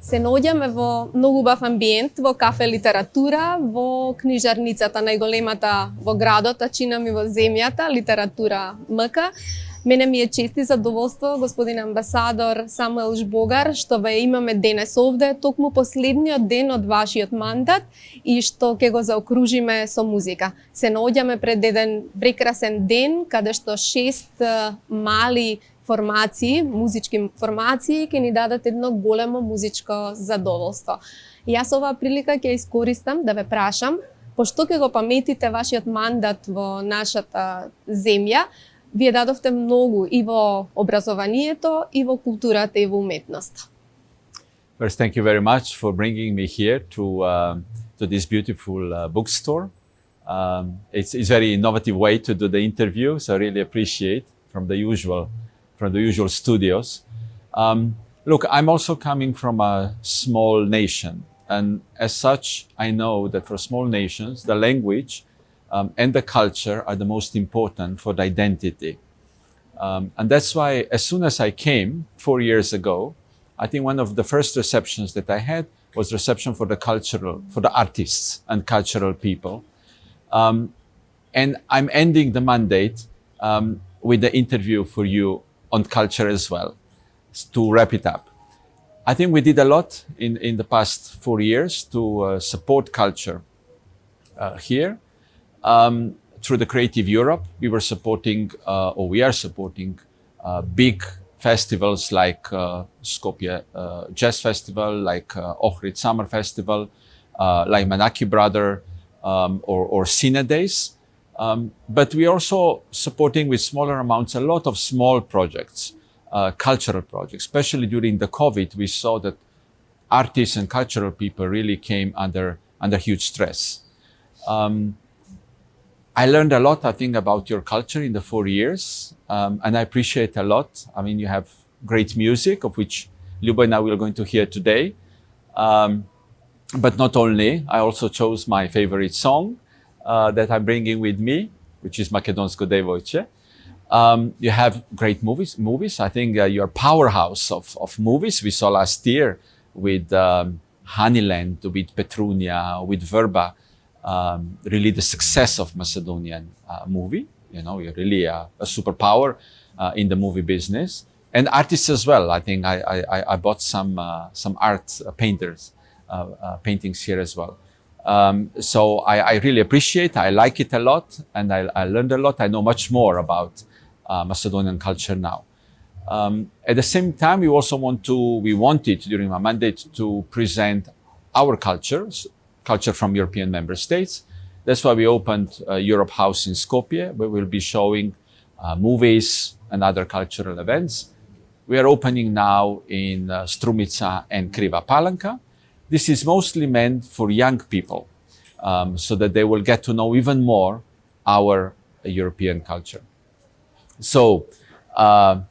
Се наоѓаме во многу убав амбиент, во кафе литература, во книжарницата најголемата во градот, а чинам и во земјата, литература МК. Мене ми е чест и задоволство, господин амбасадор Самуел Жбогар, што ве имаме денес овде, токму последниот ден од вашиот мандат и што ќе го заокружиме со музика. Се наоѓаме пред еден прекрасен ден, каде што 6 мали формации, музички формации, ќе ни дадат едно големо музичко задоволство. И јас оваа прилика ќе искористам да ве прашам, пошто ќе го паметите вашиот мандат во нашата земја, вие дадовте многу и во образованието, и во културата, и во уметноста. First, thank you very much for bringing me here to this beautiful bookstore. It's a very innovative way to do the interview, so I really appreciate from the usual studios. Look, I'm also coming from a small nation, and as such, I know that for small nations, the language and the culture are the most important for the identity. And that's why as soon as I came 4 years ago, I think one of the first receptions that I had was reception for the artists and cultural people. And I'm ending the mandate with the interview for you on culture as well, to wrap it up. I think we did a lot in the past 4 years to support culture here. Through the Creative Europe, we were supporting, or we are supporting, big festivals like Skopje Jazz Festival, like Ohrid Summer Festival, like Manaki Brother, or Cine Days. But we are also supporting with smaller amounts a lot of small projects, cultural projects. Especially during the COVID, we saw that artists and cultural people really came under huge stress. I learned a lot, I think, about your culture in the 4 years, and I appreciate a lot. I mean, you have great music, of which Ljubo and I are going to hear today. But not only, I also chose my favorite song that I'm bringing with me, which is Makedonsko devojče. You have great movies. I think you're a powerhouse of movies. We saw last year with Honeyland, with Petrunia, with Verba. Really the success of Macedonian movie. You know, you're really a superpower in the movie business, and artists as well. I think I bought some art paintings here as well. So I really appreciate. I like it a lot, and I learned a lot. I know much more about Macedonian culture now. At the same time, we wanted during my mandate to present our culture from European member states. That's why we opened Europe House in Skopje, where we'll be showing movies and other cultural events. We are opening now in Strumica and Kriva Palanka. This is mostly meant for young people, so that they will get to know even more our European culture. So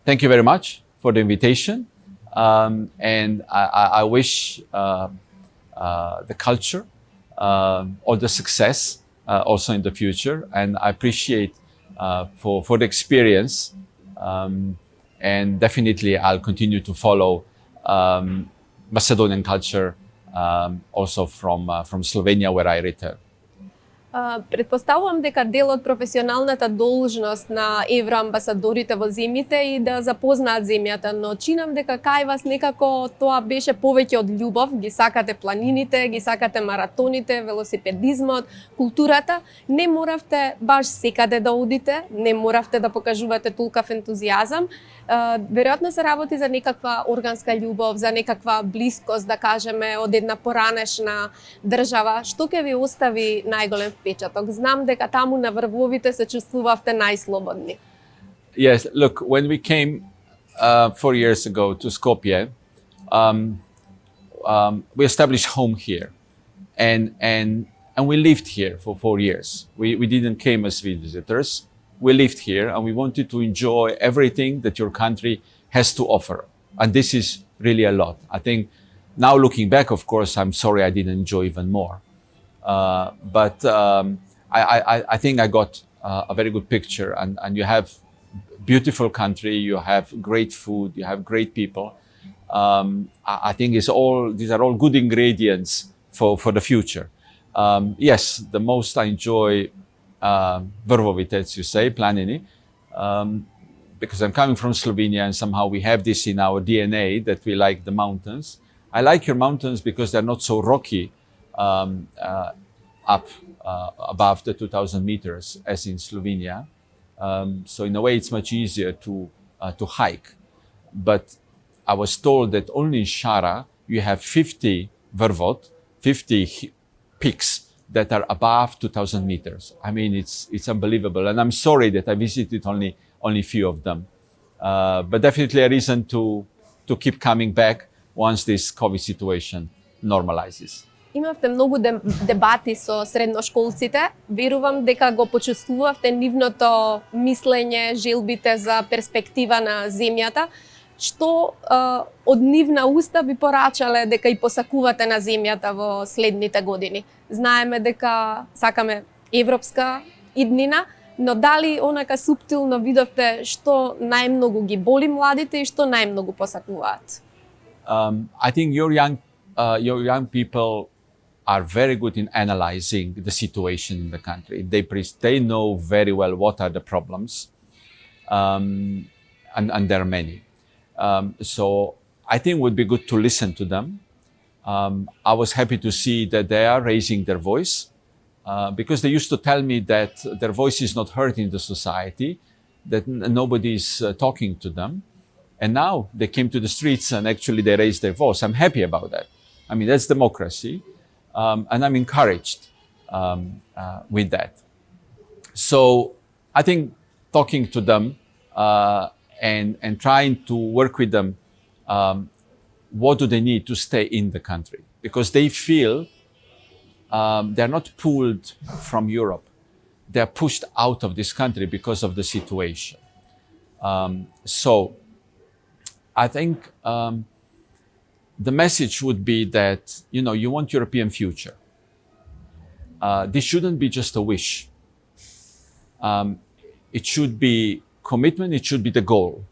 thank you very much for the invitation. And I wish the culture all the success also in the future, and I appreciate for the experience, and definitely I'll continue to follow Macedonian culture also from Slovenia, where I return. Предпоставувам дека дел од професионалната должност на евроамбасадорите во земјите и да запознаат земјата, но чинам дека кај вас некако тоа беше повеќе од љубов, ги сакате планините, ги сакате маратоните, велосипедизмот, културата, не моравте баш секаде да одите, не моравте да покажувате толков ентузијазам. Веројатно се работи за некаква органска љубов, за некаква блискост, да кажеме, од една поранешна држава. Што ќе ви остави најголем впечаток? Знам дека таму на врвовите се чувствувавте најслободни. Yes, look, when we came 4 years ago to Skopje, we established home here, and we lived here for 4 years. We didn't came as visitors. We lived here, and we wanted to enjoy everything that your country has to offer. And this is really a lot. I think now looking back, of course, I'm sorry I didn't enjoy even more. But I think I got a very good picture, and you have beautiful country, you have great food, you have great people. I think these are all good ingredients for the future. Yes, the most I enjoy Vrvovit, as you say, planini, because I'm coming from Slovenia and somehow we have this in our DNA that we like the mountains. I like your mountains because they're not so rocky up above the 2,000 meters as in Slovenia. So in a way, it's much easier to hike. But I was told that only in Shara you have 50 Vrvot, 50 peaks that are above 2,000 meters. I mean, it's unbelievable. And I'm sorry that I visited only few of them. But definitely a reason to keep coming back once this COVID situation normalizes. Имавте многу дебати со средношколците. Верувам дека го почувствувавте нивното мислење, желбите за перспектива на земјата. Што од нивна уста би порачале дека и посакувате на земјата во следните години? Знаеме дека сакаме европска иднина, но дали онака суптилно видовте што најмногу ги боли младите и што најмногу посакуваат? I think your young people are very good in analyzing the situation in the country. They know very well what are the problems, and there are many. So I think it would be good to listen to them. I was happy to see that they are raising their voice, because they used to tell me that their voice is not heard in the society, that nobody is talking to them. And now they came to the streets and actually they raised their voice. I'm happy about that. I mean, that's democracy. And I'm encouraged with that. So I think talking to them and trying to work with them, what do they need to stay in the country? Because they feel they're not pulled from Europe. They're pushed out of this country because of the situation. So I think the message would be that, you want European future. This shouldn't be just a wish. It should be commitment, it should be the goal.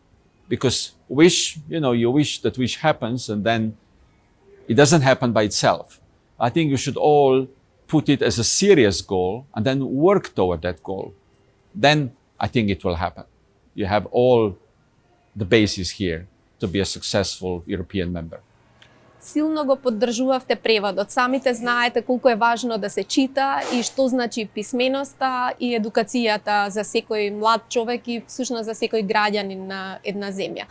Because wish, you wish that wish happens and then it doesn't happen by itself. I think you should all put it as a serious goal and then work toward that goal. Then I think it will happen. You have all the basis here to be a successful European member. Силно го поддржувавте преводот. Самите знаете колку е важно да се чита и што значи писменоста и едукацијата за секој млад човек и всушност за секој граѓанин на една земја.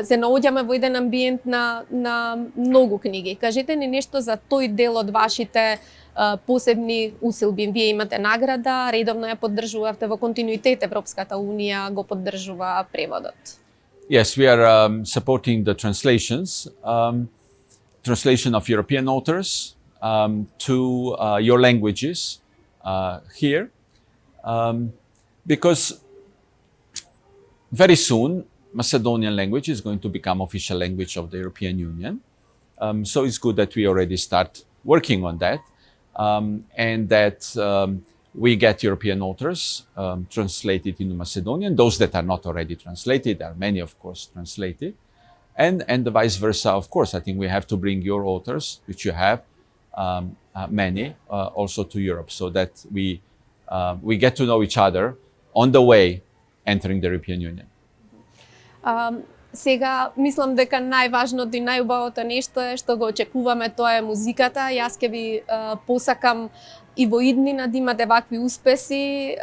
Се наоѓаме во еден амбиент на многу книги. Кажете ни нешто за тој дел од вашите посебни усилби. Вие имате награда, редовно ја поддржувавте, во континуитет Европската Унија го поддржува преводот. Yes, we are supporting the translations, translation of European authors to your languages here, because very soon Macedonian language is going to become official language of the European Union. So it's good that we already start working on that, and that we get European authors translated into Macedonian. Those that are not already translated, there are many, of course, translated. And the vice versa, of course. I think we have to bring your authors, which you have, many, also to Europe, so that we get to know each other on the way entering the European Union. Сега, мислам дека најважното и најубавото нешто е што го очекуваме, тоа е музиката. Јас ќе ви посакам и во иднина да имате вакви успеси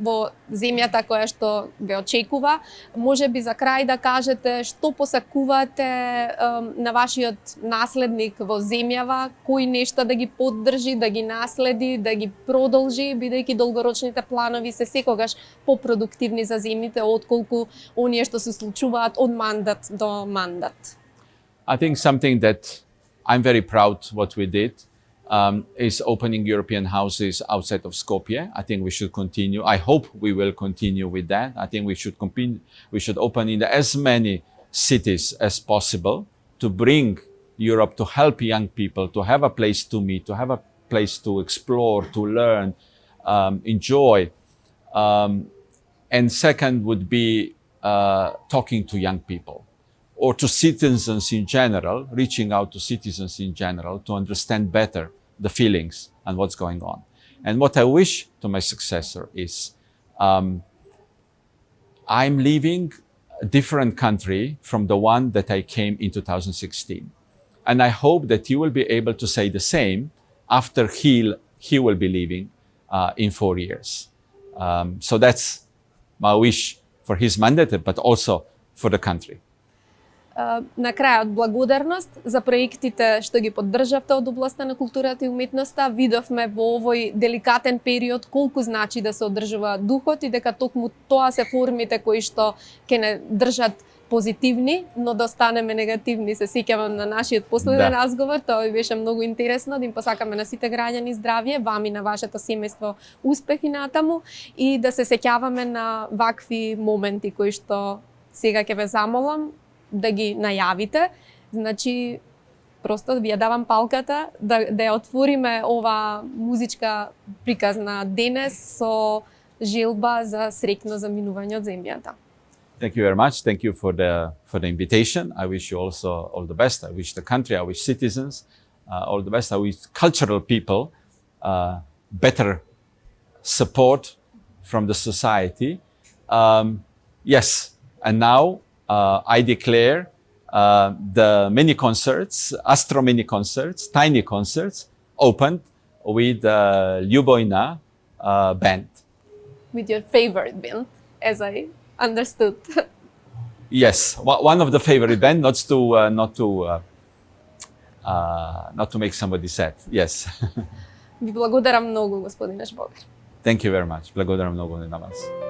во земјата која што ве очекува. Може би за крај да кажете што посакувате на вашиот наследник во земјава, кои нешта да ги поддржи, да ги наследи, да ги продолжи, бидејќи долгорочните планови се секогаш попродуктивни за земјите отколку оние што се случуваат од мандат до мандат. I think something that I'm very proud what we did is opening European houses outside of Skopje. I think we should continue. I hope we will continue with that. I think we should open in as many cities as possible to bring Europe, to help young people, to have a place to meet, to have a place to explore, to learn, enjoy. And second would be talking to young people. or to citizens in general, reaching out to citizens in general to understand better the feelings and what's going on. And what I wish to my successor is, I'm leaving a different country from the one that I came in 2016. And I hope that he will be able to say the same after he will be leaving in 4 years. So that's my wish for his mandate, but also for the country. На крајот, благодарност за проектите што ги поддржавте од областта на културата и уметноста. Видовме во овој деликатен период колку значи да се одржува духот и дека токму тоа се формите кои што ќе не држат позитивни, но да останеме негативни. Се сеќавам на нашиот последен разговор, тоа беше многу интересно, да им посакаме на сите граѓани здравје, вам и на вашето семејство успех и натаму, и да се сеќаваме на вакви моменти кои што сега ќе ве замолам да ги најавите. Значи, просто ви ја давам палката да ја отвориме ова музичка приказна денес со желба за среќно заминување од земјата. Thank you very much. Thank you for the invitation. I wish you also all the best. I wish the country, I wish citizens all the best. I wish cultural people better support from the society. Yes, and now I declare the mini concerts, Astro mini concerts, tiny concerts, opened with Ljubojna band. With your favorite band, as I understood. Yes, one of the favorite band, not to make somebody sad. Yes. Ви благодарам многу, господине Жбогар. Thank you very much. Благодарам многу на вас.